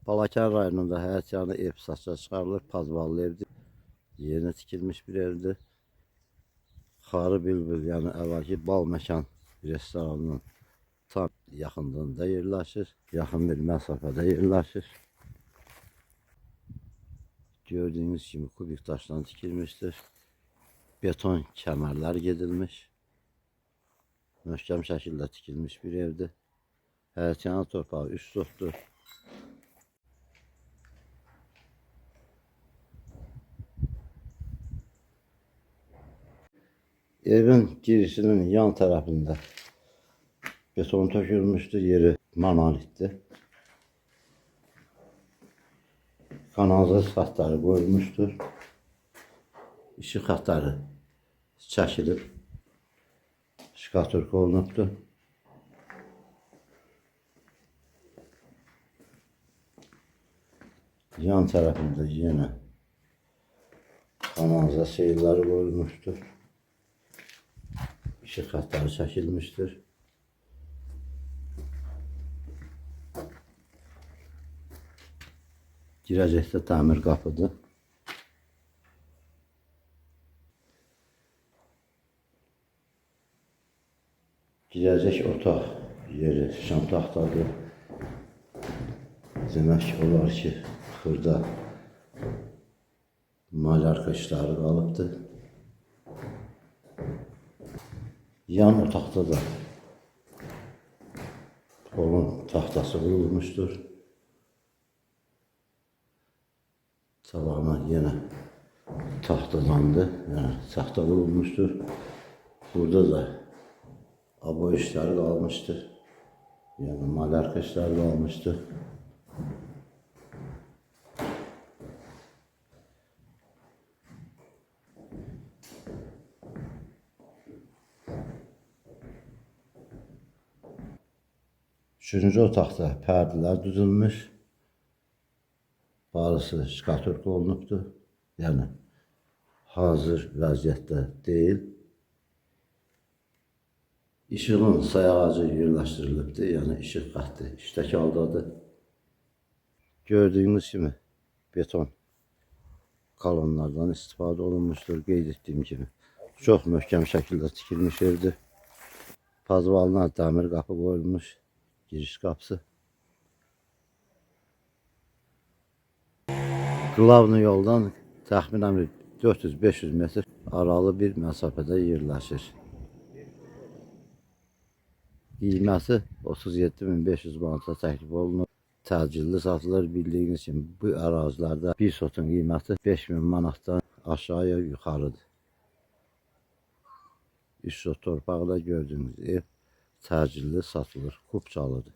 Balakən rayonunda həyat yanı ev satışa çıxarılır. Pazvallı evdir. Yeni tikilmiş bir evdir. Xarı Bülbül, yəni əvvəlki bal məkan restoranının tam yaxınlığında yerləşir. Yaxın bir məsafədə yerləşir. Gördüyünüz kimi kubik daşdan tikilmişdir. Beton kəmərlər gedilmiş. Möhkəm şəkildə tikilmiş bir evdir. Həyat yanı torpağı üst sotdur. Evin girişinin yan tərəfində beton tökülmüşdür, yeri monolitdir. Kanalizasiya xətləri qoyulmuşdur. İşıq xətləri çəkilib, şkaturka olunubdur. Yan tərəfində yenə kanalizasiya yerləri qoyulmuşdur. İşıq xətləri çəkilmişdir. Girəcəkdə təmir qapıdır. Girəcək otaq yeri şam taxtadır. Demək olar ki, xırda malyarka işləri qalıbdır. Yan otaqda da polun taxtası vurulmuşdur. Tabağına yenə taxtadandır, yəni taxta vurulmuşdur. Burada da abo işləri qalmışdır. Yəni malyarka işləri qalmışdır. Üçüncü otaqda pərdələr düzülmüş. Barısı şkaturka olunubdur. Yəni hazır vəziyyətdə deyil. İşığın sayağacı yerləşdirilibdir. Yəni işıq xətti işdəki haldadır. Gördüyünüz kimi beton kolonlardan istifadə olunmuşdur. Qeyd etdiyim kimi çox möhkəm şəkildə tikilmiş evdir. Pazvalına dəmir qapı qoyulmuş. Giriş qapısı. Qlavni yoldan təxminən 400-500 metr aralı bir məsafədə yerləşir. Qiyməti 37.500 manata təklif olunur. Təcilli satılır. Bildiyiniz kimi bu ərazilərdə bir sotun qiyməti 5000 manatdan aşağıya yuxarıdır. Üst sot torpaqda gördüyünüz ev təcilli satılır. Kupçalıdır.